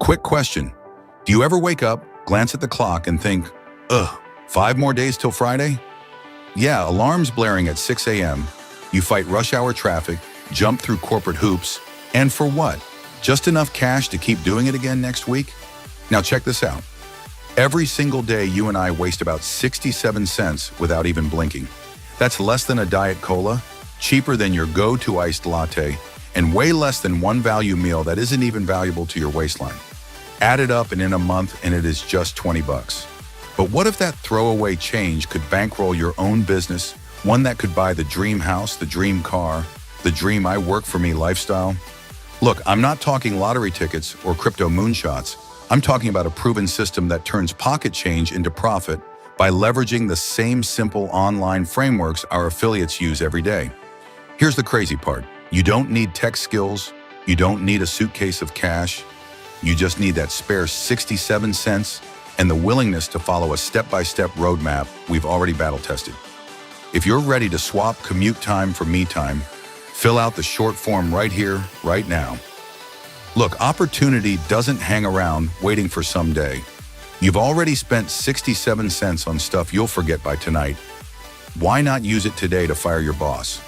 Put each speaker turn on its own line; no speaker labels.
Quick question. Do you ever wake up, glance at the clock, and think, ugh, 5 more days till Friday? Yeah, alarms blaring at 6 a.m., you fight rush hour traffic, jump through corporate hoops, and for what? Just enough cash to keep doing it again next week? Now check this out. Every single day, you and I waste about 67 cents without even blinking. That's less than a Diet Cola, cheaper than your go-to iced latte, and way less than one value meal that isn't even valuable to your waistline. Add it up and in a month and it is just 20 bucks. But what if that throwaway change could bankroll your own business, one that could buy the dream house, the dream car, the dream I work for me lifestyle? Look, I'm not talking lottery tickets or crypto moonshots. I'm talking about a proven system that turns pocket change into profit by leveraging the same simple online frameworks our affiliates use every day. Here's the crazy part. You don't need tech skills. You don't need a suitcase of cash. You just need that spare 67 cents and the willingness to follow a step-by-step roadmap we've already battle-tested. If you're ready to swap commute time for me time, fill out the short form right here, right now. Look, opportunity doesn't hang around waiting for someday. You've already spent 67 cents on stuff you'll forget by tonight. Why not use it today to fire your boss?